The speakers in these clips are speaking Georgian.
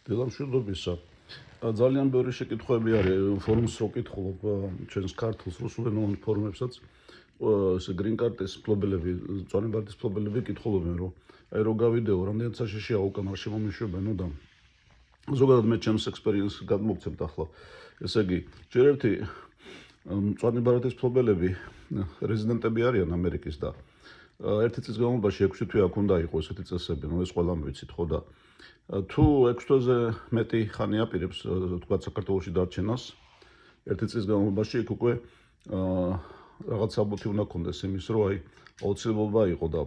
დილამშვიდობისა. ძალიან ბევრი შეკითხვები არის ფორუმს რო კითხულობ ჩვენს ქართულს რუსულენოვან ფორუმებსაც. ესე green card-ის მფლობელები, წვანებარდის მფლობელები კითხულობენ რომ აი რო გავიდეო, რამდენად საშიშია უკან არ შემომიშვებენო და ზოგადად მე ჩემს ექსპერიენსს გადმოვცემთ ახლა. ესე იგი, ჯერ ერთი წვანებარდის მფლობელები რეზიდენტები არიან ამერიკის და ერთი წლის განმავლობაში 6 თვე აქ უნდა იყოს ესეთი წესები, ეს ყველამ ვიცით ხო და თუ 6 თვეზე მეტი ხანი აპირებს თქვა საქართველოში დარჩენას ერთი წლის განმავლობაში იქ უკვე რაღაც საბუთი უნდა კონდეს იმის რომ აი აუცილებლობა იყო და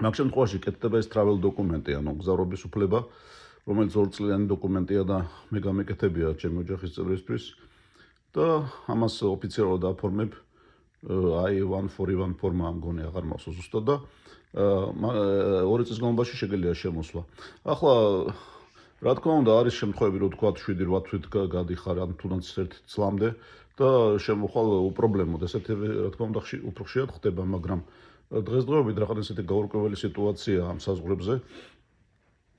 მაგ შემთხვევაში კეთდება ეს travel დოკუმენტი, ანუ გზავრობის უფლება, რომელიც 2 წლიანი დოკუმენტია და მე გამეკეთებია ჩემი ოჯახის წევრისთვის და ამას ოფიციალურად აფორმებ I-141 ფორმა მგონი აღარ მახსოვს ზუსტად და 2 წლის განმავლობაში შეგიძლია შემოსვლა. ახლა რა თქმა უნდა არის შემთხვევები რომ თქვა 7-8 თვით გადიხარ ან თუნდაც 1 წლამდე და შემოხვალ უპრობლემოდ ესეთი რა თქმა უნდა უფრო ხშირად ხდება, მაგრამ დღესდღეობით რაღაც ესეთი გაურკვეველი სიტუაცია ამ საზღვრებზე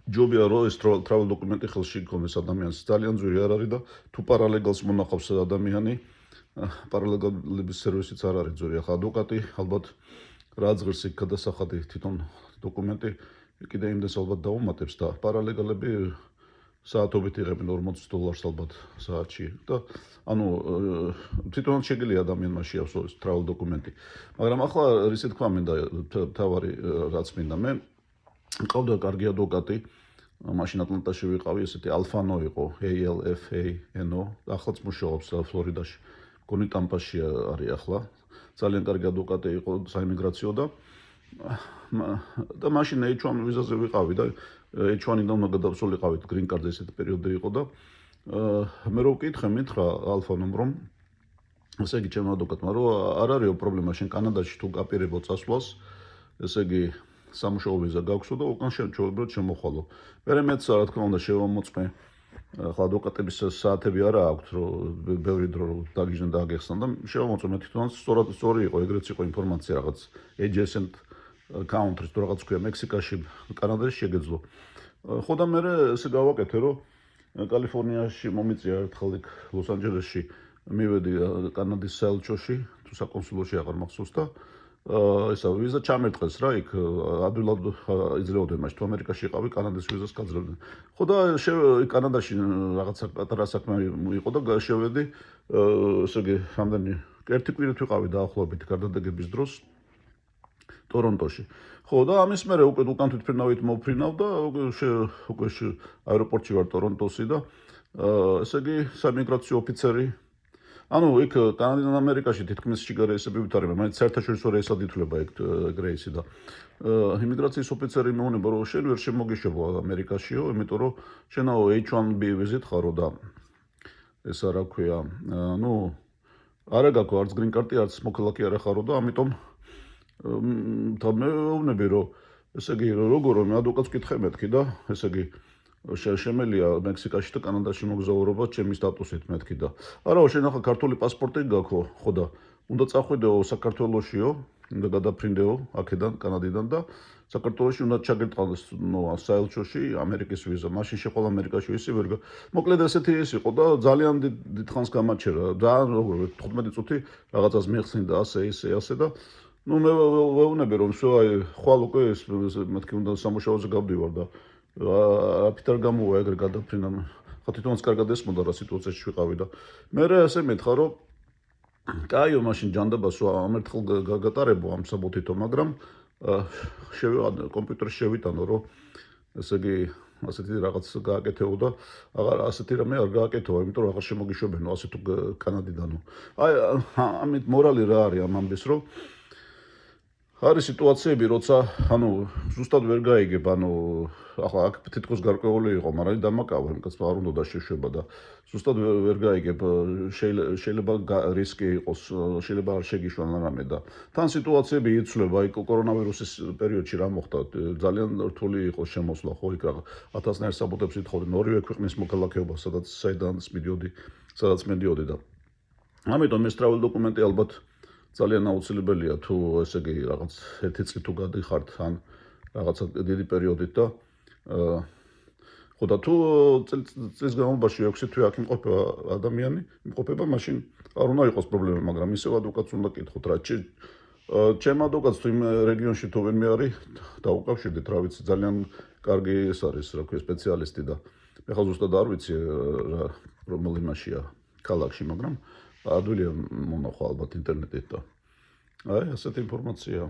ჯობია რომ ეს travel დოკუმენტი ხელში გქონდეს ადამიანს ძალიან ძვირი არ არის და თუ პარალეგალს მონახავს ადამიანი პარალეგალების სერვისიც არ არის ძვირი. ახლა ადვოკატი ალბათ რაც ღირსი გადასახადი თვითონ დოკუმენტი კიდე იმდეს ალბათ დაუმატებს და პარალეგალები საათობით იღებენ $40 ალბათ საათში და ანუ თვითონ შეგიძლია ადამიანმა შეავსო ეს travel დოკუმენტი. მაგრამ ახლა რისი თქვა მინდა თავარი რაც მინდა მე მყავდა კარგი ადვოკატი მაშინ ატლანტაში ვიყავი ესეთი ალფანო იყო ALFANO ახლაც მუშაობს ფლორიდაში გონი ტამპაში არის ახლა ძალიან კარგი ადვოკატი იყო საიმიგრაციო და მაშინ H1 ვიზაზე ვიყავი და H1-დან უნდა გადავსულიყავით green card-ზე ესეთი პერიოდი იყო და მე რო ვკითხე მითხრა ალფანომ რომ ესე იგი ჩემო ადვოკატმა რომ არ არისო პრობლემა შენ კანადაში თუ გაპირებო წასვლას ესე იგი სამუშაო ვიზა გაქვსო და უკან შეუძლებლად შემოხვალო. მერე მეც რა თქმა უნდა შევამოწმე ახლა ადვოკატების საათები არა აქვთ რომ ბევრი დრო დაგიჟდნენ და აგეხსნა და შევამოწმე თვითონაც სწორი იყო ეგრეც იყო ინფორმაცია რაღაც adjacent countries თუ რაღაც ქვია მექსიკაში კანადაში შეგეძლო. ხო და მე ესე გავაკეთე რომ კალიფორნიაში მომიწია ერთხელ იქ ლოს-ანჯელესში მივედი კანადის საელჩოში თუ საკონსულოში აღარ მახსოვს და ესა ვიზა ჩამერტყეს რა იქ ადვილად იძლეოდნენ მაშინ თუ ამერიკაში იყავი კანადის ვიზას გაძლევდნენ. ხო და კანადაში რაღაცა პატარა საქმე იყო და შევედი ესე იგი რამდენი ერთი კვირით ვიყავი დაახლოებით გარდადეგების დროს ტორონტოში. ხო და ამის მერე უკვე უკან თვითფრინავით მოვფრინავ და უკვე აეროპორტში ვარ ტორონტოსი და ესე იგი საიმიგრაციო ოფიცერი ანუ იქ კანადიდან ამერიკაში თითქმის შიგარეისები ვითარება, მაინც საერთაშორისო რეისად ითვლება იქ რეისი და იმიგრაციის ოფიცერი მეუბნება რომ შენ ვერ შემოგიშვება ამერიკაშიო, იმიტომ რომ შენაო H1B ვიზით ხარო და ესა რა ქვია, ну არა გაქვს არც green card-ი, არც მოქალაქე არა ხარო და ამიტომ და მეუბნები რომ ესე იგი როგორ მე ადვოკატს ვკითხე მეთქი და ესე იგი შემელია მექსიკაში და კანადაში მოგზაურობა ჩემი სტატუსით მეთქი და არაო შენ ახლა ქართული პასპორტი გაქვს ხო და უნდა წახვიდეო საქართველოსიო უნდა გადაფრინდეო აქედან კანადიდან და საქართველოში უნდა ჩაგერტყალოს საელჩოში ამერიკის ვიზა მაშინ შეყვალ ამერიკაში ისე ვერ მოკლედ ესეთი ის იყო და ძალიან დიდხანს გამაჩერა და როგორ 15 წუთი რაღაცას მიხსნიდა ასე და ну მე ვეუბნები რომ всё აი ხვალ უკვე ეს მეთქი უნდა სამუშაოზე გავდივარ და აფიტარ გამოვა ეგრე გადაფრინა ხა თვითონაც კარგად ესმოდა რა სიტუაციაში ვიყავი და მე ესე მითხა რომ კაიო მაშინ ჯანდაბასო ამერთხელ გაგატარებო ამ საბუთითო მაგრამ კომპიუტერში შევიტანო რომ ესე იგი ასეთი რაღაც გააკეთეო და აღარ ასეთი რამე არ გააკეთო იმიტომ რომ აღარ შემოგიშვებენო ასე თუ კანადიდანო აი ამით მორალი რა არის ამ ამბის რომ არის სიტუაციები, როცა ანუ ზუსტად ვერ გაიგებ, ანუ ახლა აქ თითქოს გარკვეული იყო, მაგრამ დამაკავა, იმკაც არ უნდა დაშეშვება და ზუსტად ვერ გაიგებ, შეიძლება რისკი იყოს, შეიძლება არ შეგიშვან რამე და თან სიტუაციები იცვლება, აი კორონავირუსის პერიოდში რა მოხდა, ძალიან რთული იყო შემოსვლა, ხო, იქ რაღაც 1000-ნაირ საბუთებს ითხოვდნენ, ორივე ქვეყნის მოქალაქეობა, სადაც მედიოდი და ამიტომ ეს travel დოკუმენტი ალბათ ძალიან აუცილებელია თუ ესე იგი რაღაც 1 წელი თუ გადიხართ ან რაღაცა დიდი პერიოდით და ხო და თუ წლის განმავლობაში 6 თვე აქ იმყოფება ადამიანი, იმყოფება, მაშინ არ უნდა იყოს პრობლემა, მაგრამ ისევ ადვოკატს უნდა კითხოთ, რა ჩემ ადვოკატს თუ იმ რეგიონში თუ ვინმე არის, დაუკავშირდით, რა ვიცი, ძალიან კარგი ეს არის, რა ქვია, სპეციალისტი და მე ხა ზუსტად არ ვიცი რომელ იმაშია ქალაქში, მაგრამ ადვილია მონახვა ალბათ ინტერნეტით და აი ასეთი ინფორმაციაა.